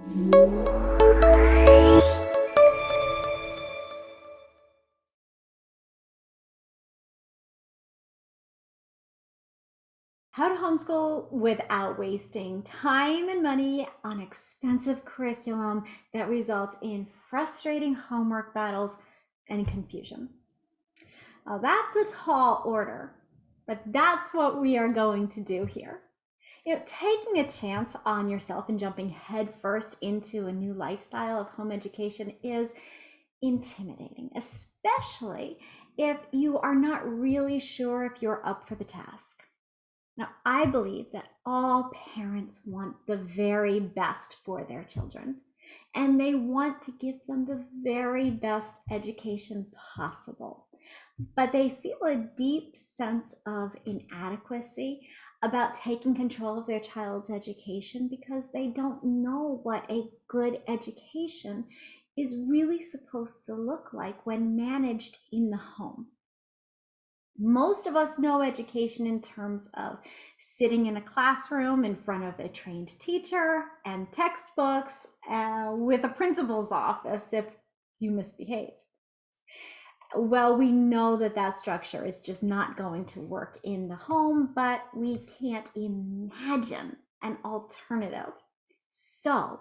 How to homeschool without wasting time and money on expensive curriculum that results in frustrating homework battles and confusion. Now, that's a tall order, but that's what we are going to do here. Taking a chance on yourself and jumping headfirst into a new lifestyle of home education is intimidating, especially if you are not really sure if you're up for the task. Now, I believe that all parents want the very best for their children, and they want to give them the very best education possible. But they feel a deep sense of inadequacy about taking control of their child's education because they don't know what a good education is really supposed to look like when managed in the home. Most of us know education in terms of sitting in a classroom in front of a trained teacher and textbooks with a principal's office if you misbehave. Well, we know that that structure is just not going to work in the home, but we can't imagine an alternative. So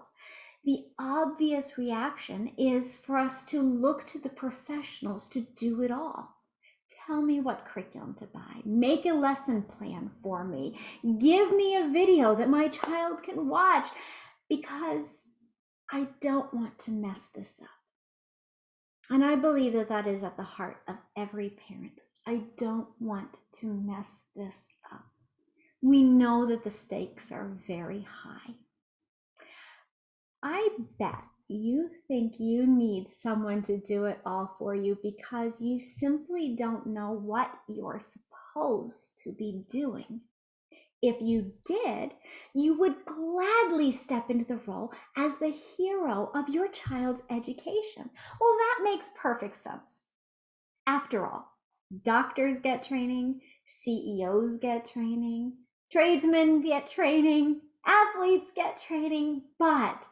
the obvious reaction is for us to look to the professionals to do it all. Tell me what curriculum to buy. Make a lesson plan for me. Give me a video that my child can watch because I don't want to mess this up. And I believe that that is at the heart of every parent. I don't want to mess this up. We know that the stakes are very high. I bet you think you need someone to do it all for you because you simply don't know what you're supposed to be doing. If you did, you would gladly step into the role as the hero of your child's education. Well, that makes perfect sense. After all, doctors get training, CEOs get training, tradesmen get training, athletes get training, but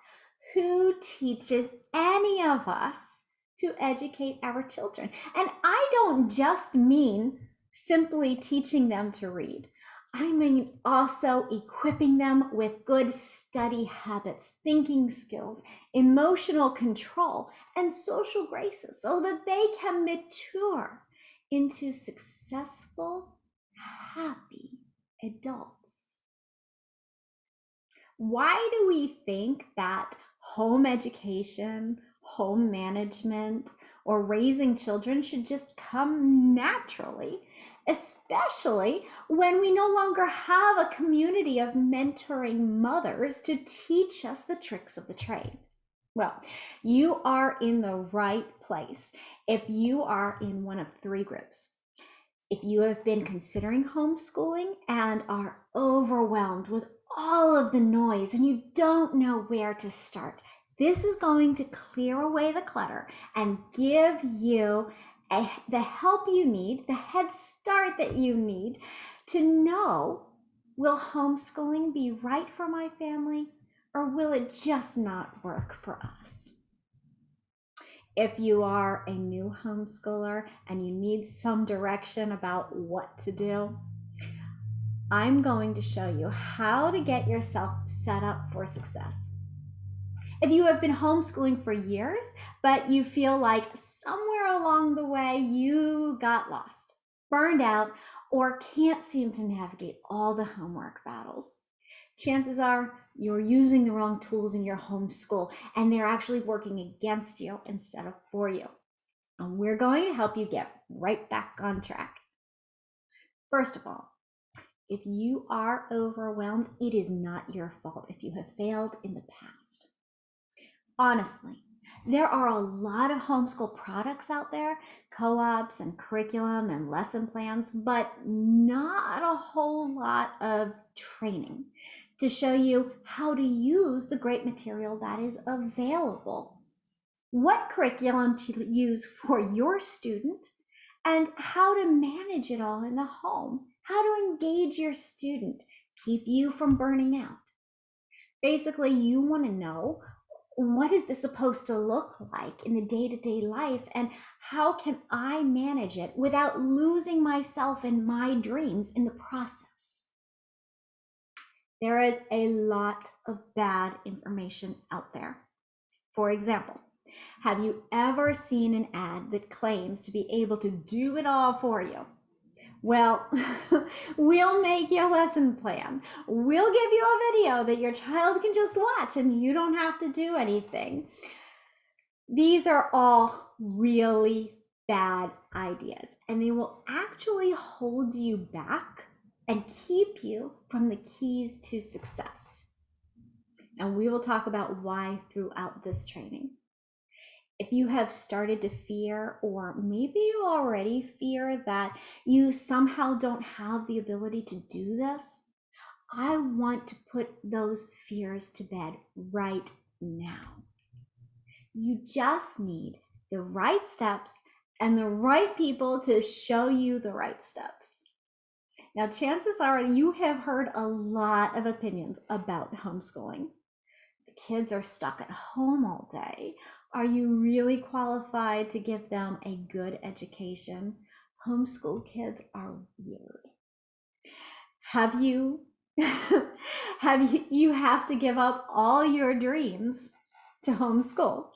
who teaches any of us to educate our children? And I don't just mean simply teaching them to read. I mean also equipping them with good study habits, thinking skills, emotional control, and social graces so that they can mature into successful, happy adults. Why do we think that home education, home management, or raising children should just come naturally, especially when we no longer have a community of mentoring mothers to teach us the tricks of the trade? Well, you are in the right place if you are in one of three groups. If you have been considering homeschooling and are overwhelmed with all of the noise and you don't know where to start, this is going to clear away the clutter and give you the help you need, the head start that you need to know, will homeschooling be right for my family or will it just not work for us? If you are a new homeschooler and you need some direction about what to do, I'm going to show you how to get yourself set up for success. If you have been homeschooling for years, but you feel like somewhere along the way you got lost, burned out, or can't seem to navigate all the homework battles, chances are you're using the wrong tools in your homeschool and they're actually working against you instead of for you. And we're going to help you get right back on track. First of all, if you are overwhelmed, it is not your fault if you have failed in the past. Honestly, there are a lot of homeschool products out there, co-ops and curriculum and lesson plans, but not a whole lot of training to show you how to use the great material that is available, what curriculum to use for your student, and how to manage it all in the home, how to engage your student, keep you from burning out. Basically, you want to know what is this supposed to look like in the day-to-day life, and how can I manage it without losing myself and my dreams in the process? There is a lot of bad information out there. For example, have you ever seen an ad that claims to be able to do it all for you? Well, we'll make you a lesson plan. We'll give you a video that your child can just watch and you don't have to do anything. These are all really bad ideas, and they will actually hold you back and keep you from the keys to success. And we will talk about why throughout this training. If you have started to fear, or maybe you already fear that you somehow don't have the ability to do this, I want to put those fears to bed right now. You just need the right steps and the right people to show you the right steps. Now, chances are you have heard a lot of opinions about homeschooling. The kids are stuck at home all day. Are you really qualified to give them a good education? Homeschool kids are weird. Have you you have to give up all your dreams to homeschool?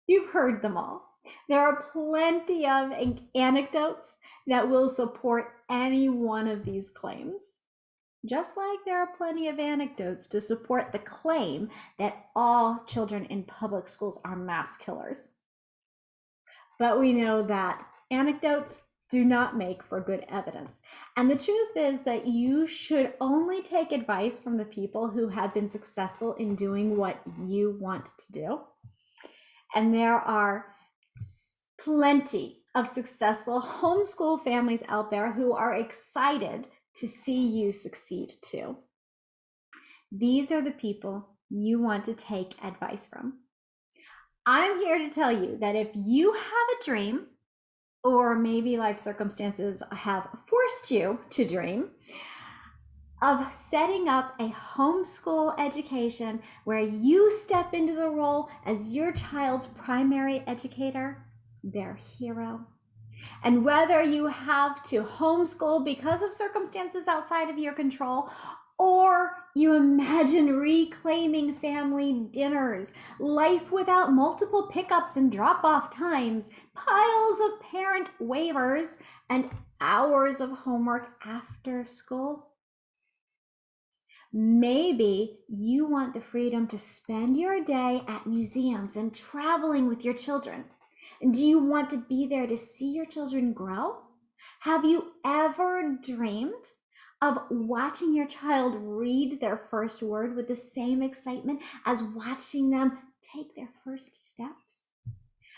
You've heard them all. There are plenty of anecdotes that will support any one of these claims. Just like there are plenty of anecdotes to support the claim that all children in public schools are mass killers. But we know that anecdotes do not make for good evidence. And the truth is that you should only take advice from the people who have been successful in doing what you want to do. And there are plenty of successful homeschool families out there who are excited to see you succeed too. These are the people you want to take advice from. I'm here to tell you that if you have a dream, or maybe life circumstances have forced you to dream, of setting up a homeschool education where you step into the role as your child's primary educator, their hero. And whether you have to homeschool because of circumstances outside of your control, or you imagine reclaiming family dinners, life without multiple pickups and drop-off times, piles of parent waivers, and hours of homework after school, maybe you want the freedom to spend your day at museums and traveling with your children. And do you want to be there to see your children grow? Have you ever dreamed of watching your child read their first word with the same excitement as watching them take their first steps?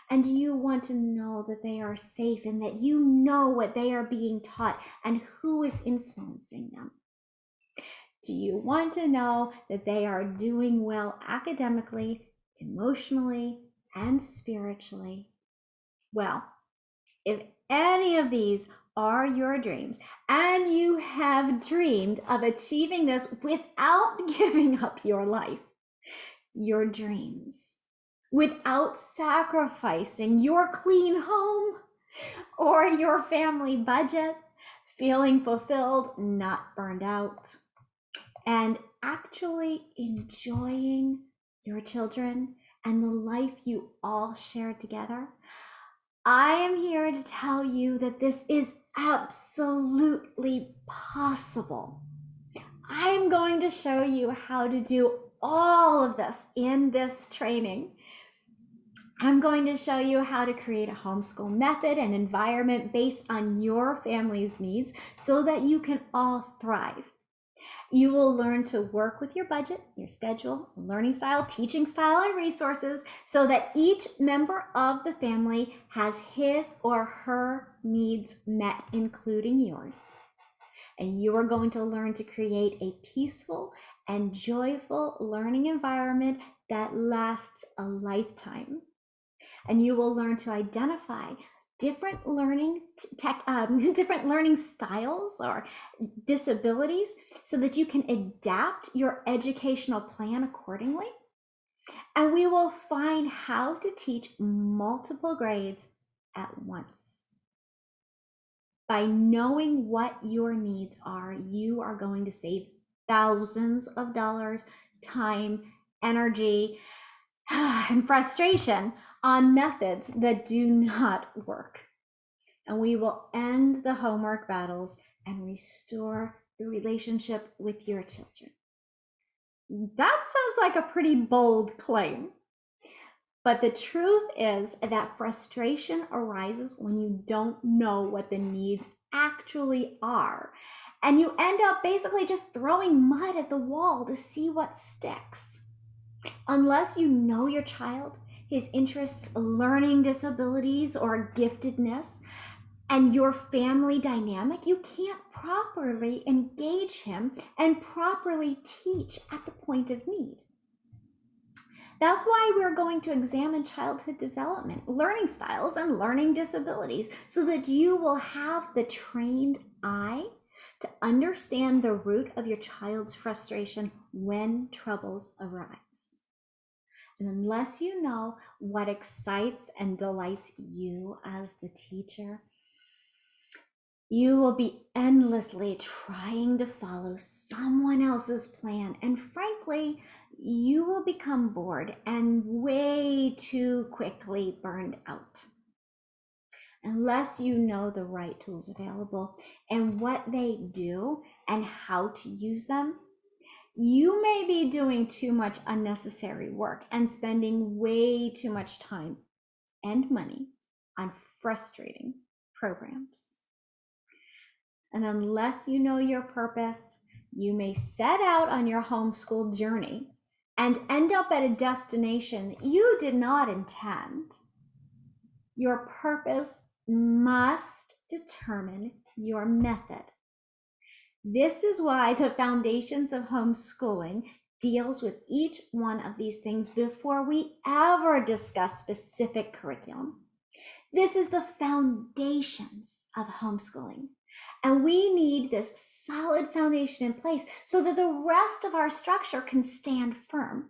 And do you want to know that they are safe and that you know what they are being taught and who is influencing them? Do you want to know that they are doing well academically, emotionally, and spiritually? Well, if any of these are your dreams and you have dreamed of achieving this without giving up your life, your dreams, without sacrificing your clean home or your family budget, feeling fulfilled, not burned out, and actually enjoying your children and the life you all share together, I am here to tell you that this is absolutely possible. I am going to show you how to do all of this in this training. I'm going to show you how to create a homeschool method and environment based on your family's needs so that you can all thrive. You will learn to work with your budget, your schedule, learning style, teaching style, and resources so that each member of the family has his or her needs met, including yours. And you are going to learn to create a peaceful and joyful learning environment that lasts a lifetime. And you will learn to identify different learning different learning styles or disabilities so that you can adapt your educational plan accordingly. And we will find how to teach multiple grades at once. By knowing what your needs are, you are going to save thousands of dollars, time, energy, and frustration on methods that do not work. And we will end the homework battles and restore the relationship with your children. That sounds like a pretty bold claim. But the truth is that frustration arises when you don't know what the needs actually are. And you end up basically just throwing mud at the wall to see what sticks. Unless you know your child, his interests, learning disabilities, or giftedness, and your family dynamic, you can't properly engage him and properly teach at the point of need. That's why we're going to examine childhood development, learning styles, and learning disabilities so that you will have the trained eye to understand the root of your child's frustration when troubles arise. And unless you know what excites and delights you as the teacher, you will be endlessly trying to follow someone else's plan. And frankly, you will become bored and way too quickly burned out. Unless you know the right tools available and what they do and how to use them, you may be doing too much unnecessary work and spending way too much time and money on frustrating programs. And unless you know your purpose, you may set out on your homeschool journey and end up at a destination you did not intend. Your purpose must determine your method. This is why the Foundations of Homeschooling deals with each one of these things before we ever discuss specific curriculum. This is the foundations of homeschooling. And we need this solid foundation in place so that the rest of our structure can stand firm.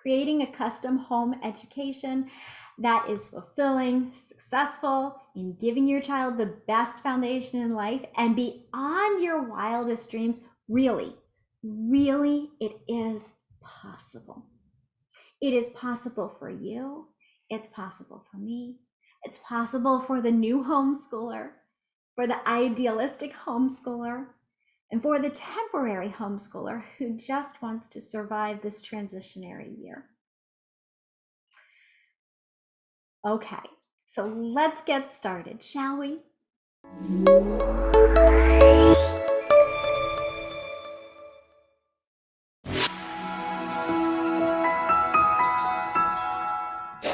Creating a custom home education that is fulfilling, successful in giving your child the best foundation in life and beyond your wildest dreams, really, it is possible. It is possible for you. It's possible for me. It's possible for the new homeschooler, for the idealistic homeschooler, and for the temporary homeschooler who just wants to survive this transitionary year. Okay, so let's get started, shall we?